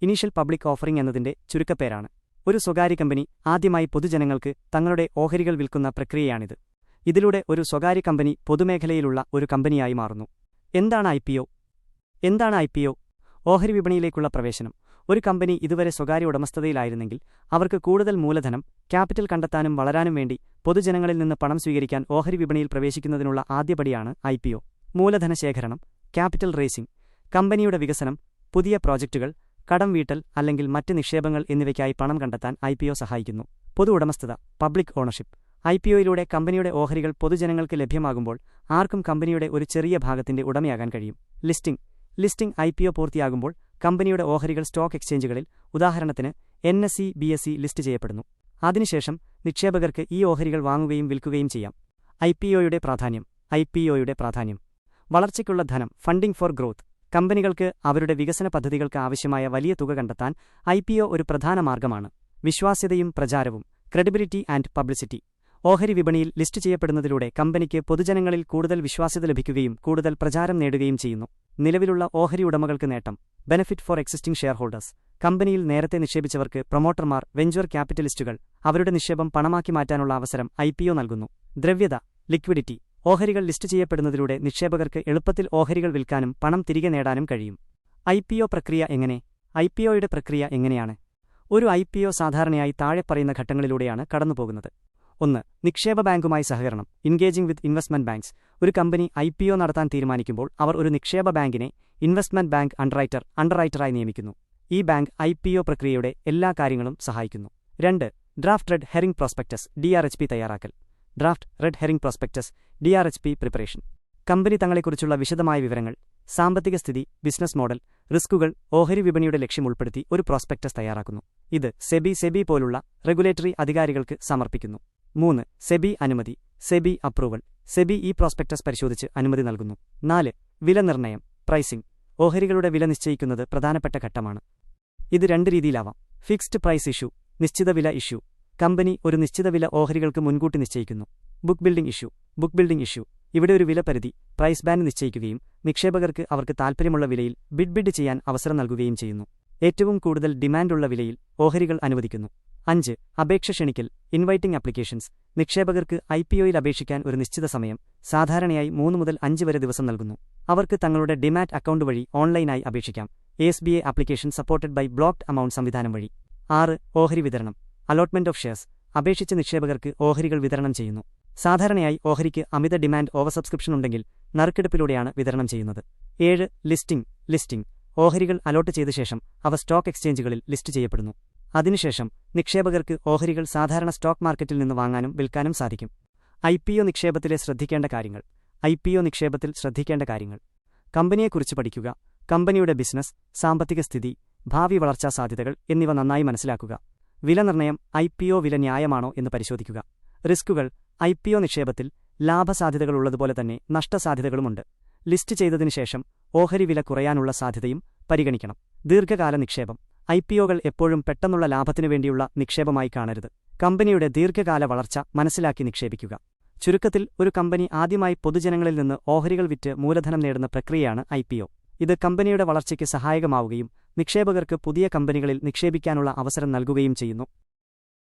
Initial public offering എന്നതിന്റെ ചുരുക്കപ്പേരാണ്. ഒരു സ്വകാര്യ കമ്പനി ആദ്യമായി പൊതുജനങ്ങൾക്ക് തങ്ങളുടെ ഓഹരികൾ വിൽക്കുന്ന പ്രക്രിയയാണിത്. ഇതിലൂടെ ഒരു സ്വകാര്യ കമ്പനി പൊതുമേഖലയിലുള്ള ഒരു കമ്പനിയായി മാറുന്നു. എന്താണ് ഐ.പി.ഒ? ഓഹരി വിപണിയിലേക്കുള്ള പ്രവേശനം. ഒരു കമ്പനി ഇതുവരെ സ്വകാര്യ ഉടമസ്ഥതയിലായിരുന്നെങ്കിൽ അവർക്ക് കൂടുതൽ മൂലധനം, ക്യാപിറ്റൽ കണ്ടെത്താനും വളരാനും വേണ്ടി പൊതുജനങ്ങളിൽ നിന്ന് പണം സ്വീകരിക്കാൻ ഓഹരി വിപണിയിൽ പ്രവേശിക്കുന്നതിനുള്ള ആദ്യപടിയാണ് ഐ.പി.ഒ. മൂലധന ശേഖരണം, ക്യാപിറ്റൽ റേസിംഗ്, കമ്പനിയുടെ വികസനം, പുതിയ പ്രോജക്റ്റുകൾ, കടം വീട്ടൽ അല്ലെങ്കിൽ മറ്റ് നിക്ഷേപങ്ങൾ എന്നിവയ്ക്കായി പണം കണ്ടെത്താൻ ഐ.പി.ഒ. സഹായിക്കുന്നു. പൊതു ഉടമസ്ഥത, പബ്ലിക് ഓണർഷിപ്പ്. ഐ.പി.ഒയിലൂടെ കമ്പനിയുടെ ഓഹരികൾ പൊതുജനങ്ങൾക്ക് ലഭ്യമാകുമ്പോൾ ആർക്കും കമ്പനിയുടെ ഒരു ചെറിയ ഭാഗത്തിന്റെ ഉടമയാകാൻ കഴിയും. ലിസ്റ്റിംഗ് ഐ.പി.ഒ. പൂർത്തിയാകുമ്പോൾ കമ്പനിയുടെ ഓഹരികൾ സ്റ്റോക്ക് എക്സ്ചേഞ്ചുകളിൽ, ഉദാഹരണത്തിന് NSE, BSE ലിസ്റ്റ് ചെയ്യപ്പെടുന്നു. അതിനുശേഷം നിക്ഷേപകർക്ക് ഈ ഓഹരികൾ വാങ്ങുകയും വിൽക്കുകയും ചെയ്യാം. ഐ.പി.ഒയുടെ പ്രാധാന്യം. വളർച്ചയ്ക്കുള്ള ധനം, ഫണ്ടിംഗ് ഫോർ ഗ്രോത്ത്. കമ്പനികൾക്ക് അവരുടെ വികസന പദ്ധതികൾക്ക് ആവശ്യമായ വലിയ തുക കണ്ടെത്താൻ ഐ.പി.ഒ. ഒരു പ്രധാന മാർഗമാണ്. വിശ്വാസ്യതയും പ്രചാരവും, ക്രെഡിബിലിറ്റി ആൻഡ് പബ്ലിസിറ്റി. ഓഹരി വിപണിയിൽ ലിസ്റ്റ് ചെയ്യപ്പെടുന്നതിലൂടെ കമ്പനിക്ക് പൊതുജനങ്ങളിൽ കൂടുതൽ വിശ്വാസ്യത ലഭിക്കുകയും കൂടുതൽ പ്രചാരം നേടുകയും ചെയ്യുന്നു. നിലവിലുള്ള ഓഹരി ഉടമകൾക്ക് നേട്ടം, benefit for existing shareholders. കമ്പനിയിൽ നേരത്തെ നിക്ഷേപിച്ചവർക്ക് പ്രൊമോട്ടർമാർ, വെഞ്ചർ ക്യാപിറ്റലിസ്റ്റുകൾ അവരുടെ നിക്ഷേപം പണമാക്കി മാറ്റാനുള്ള അവസരം ഐ.പി.ഒ. നൽകുന്നു. ദ്രവ്യത, ലിക്വിഡിറ്റി. ഓഹരികൾ ലിസ്റ്റ് ചെയ്യപ്പെടുന്നതിലൂടെ നിക്ഷേപകർക്ക് എളുപ്പത്തിൽ ഓഹരികൾ വിൽക്കാനും പണം തിരികെ നേടാനും കഴിയും. ഐ.പി.ഒ. പ്രക്രിയ എങ്ങനെ? ഐ.പി.ഒയുടെ പ്രക്രിയ എങ്ങനെയാണ്? ഒരു ഐ.പി.ഒ. സാധാരണയായി താഴെ പറയുന്ന ഘട്ടങ്ങളിലൂടെയാണ് കടന്നുപോകുന്നത്. 1. നിക്ഷേപ ബാങ്കുമായി സഹകരണം, എൻഗേജിംഗ് വിത്ത് ഇൻവെസ്റ്റ്മെന്റ് ബാങ്ക്സ്. ഒരു കമ്പനി ഐ.പി.ഒ. നടത്താൻ തീരുമാനിക്കുമ്പോൾ അവർ ഒരു നിക്ഷേപ ബാങ്കിനെ ഇൻവെസ്റ്റ്മെന്റ് ബാങ്ക് അണ്ടർറൈറ്ററായി നിയമിക്കുന്നു. ഈ ബാങ്ക് ഐ.പി.ഒ. പ്രക്രിയയുടെ എല്ലാ കാര്യങ്ങളും സഹായിക്കുന്നു. 2. Draft red herring prospectus (DRHP) തയ്യാറാക്കൽ. Draft red herring prospectus (DRHP) പ്രിപ്പറേഷൻ. കമ്പനി തങ്ങളെക്കുറിച്ചുള്ള വിശദമായ വിവരങ്ങൾ, സാമ്പത്തിക സ്ഥിതി, ബിസിനസ് മോഡൽ, റിസ്കുകൾ, ഓഹരി വിപണിയുടെ ലക്ഷ്യം ഉൾപ്പെടുത്തി ഒരു പ്രോസ്പെക്ടസ് തയ്യാറാക്കുന്നു. ഇത് സെബി പോലുള്ള റെഗുലേറ്ററി അധികാരികൾക്ക് സമർപ്പിക്കുന്നു. 3. സെബി അനുമതി, സെബി അപ്രൂവൽ. സെബി ഈ പ്രോസ്പെക്ടസ് പരിശോധിച്ച് അനുമതി നൽകുന്നു. 4. വില നിർണ്ണയം, പ്രൈസിംഗ്. ഓഹരികളുടെ വില നിശ്ചയിക്കുന്നത് പ്രധാനപ്പെട്ട ഘട്ടമാണ്. ഇത് 2 രീതിയിലാവാം. ഫിക്സ്ഡ് പ്രൈസ് ഇഷ്യൂ, നിശ്ചിത വില ഇഷ്യൂ. കമ്പനി ഒരു നിശ്ചിത വില ഓഹരികൾക്ക് മുൻകൂട്ടി നിശ്ചയിക്കുന്നു. Book building issue. ഇവിടെ ഒരു വിലപരിധി, പ്രൈസ് ബാൻഡ് നിശ്ചയിക്കുകയും നിക്ഷേപകർക്ക് അവർക്ക് താൽപ്പര്യമുള്ള വിലയിൽ ബിഡ് ചെയ്യാൻ അവസരം നൽകുകയും ചെയ്യുന്നു. ഏറ്റവും കൂടുതൽ ഡിമാൻഡുള്ള വിലയിൽ ഓഹരികൾ അനുവദിക്കുന്നു. 5. അപേക്ഷ ക്ഷണിക്കൽ, ഇൻവൈറ്റിംഗ് ആപ്ലിക്കേഷൻസ്. നിക്ഷേപകർക്ക് ഐ.പി.ഒയിൽ അപേക്ഷിക്കാൻ ഒരു നിശ്ചിത സമയം, സാധാരണയായി 3 മുതൽ 5 വരെ ദിവസം നൽകുന്നു. അവർക്ക് തങ്ങളുടെ ഡിമാറ്റ് അക്കൗണ്ട് വഴി ഓൺലൈനായി അപേക്ഷിക്കാം. ASBA application supported by blocked amount സംവിധാനം വഴി. 6. ഓഹരി വിതരണം, അലോട്ട്മെന്റ് ഓഫ് ഷെയർസ്. അപേക്ഷിച്ച നിക്ഷേപകർക്ക് ഓഹരികൾ വിതരണം ചെയ്യുന്നു. സാധാരണയായി ഓഹരിക്ക് അമിത ഡിമാൻഡ് ഓവർസബ്സ്ക്രിപ്ഷൻ ഉണ്ടെങ്കിൽ നറുക്കെടുപ്പിലൂടെയാണ് വിതരണം ചെയ്യുന്നത്. 7. ലിസ്റ്റിംഗ്. ഓഹരികൾ അലോട്ട് ചെയ്ത ശേഷം അവ സ്റ്റോക്ക് എക്സ്ചേഞ്ചുകളിൽ ലിസ്റ്റ് ചെയ്യപ്പെടുന്നു. അതിനുശേഷം നിക്ഷേപകർക്ക് ഓഹരികൾ സാധാരണ സ്റ്റോക്ക് മാർക്കറ്റിൽ നിന്ന് വാങ്ങാനും വിൽക്കാനും സാധിക്കും. ഐ.പി.ഒ. നിക്ഷേപത്തിൽ ശ്രദ്ധിക്കേണ്ട കാര്യങ്ങൾ. കമ്പനിയെക്കുറിച്ച് പഠിക്കുക. കമ്പനിയുടെ ബിസിനസ്, സാമ്പത്തിക സ്ഥിതി, ഭാവി വളർച്ചാ സാധ്യതകൾ എന്നിവ നന്നായി മനസ്സിലാക്കുക. വില നിർണ്ണയം, ഐ.പി.ഒ. വില ന്യായമാണോ എന്ന് പരിശോധിക്കുക. റിസ്കുകൾ, ഐ.പി.ഒ. നിക്ഷേപത്തിൽ ലാഭസാധ്യതകളുള്ളതുപോലെ തന്നെ നഷ്ടസാധ്യതകളുമുണ്ട്. ലിസ്റ്റ് ചെയ്തതിനുശേഷം ഓഹരി വില കുറയാനുള്ള സാധ്യതയും പരിഗണിക്കണം. ദീർഘകാല നിക്ഷേപം. ഐ.പി.ഒകൾ എപ്പോഴും പെട്ടെന്നുള്ള ലാഭത്തിനു വേണ്ടിയുള്ള നിക്ഷേപമായി കാണരുത്. കമ്പനിയുടെ ദീർഘകാല വളർച്ച മനസ്സിലാക്കി നിക്ഷേപിക്കുക. ചുരുക്കത്തിൽ, ഒരു കമ്പനി ആദ്യമായി പൊതുജനങ്ങളിൽ നിന്ന് ഓഹരികൾ വിറ്റ് മൂലധനം നേടുന്ന പ്രക്രിയയാണ് ഐ.പി.ഒ. ഇത് കമ്പനിയുടെ വളർച്ചയ്ക്ക് സഹായകമാവുകയും നിക്ഷേപകർക്ക് പുതിയ കമ്പനികളിൽ നിക്ഷേപിക്കാനുള്ള അവസരം നൽകുകയും ചെയ്യുന്നു.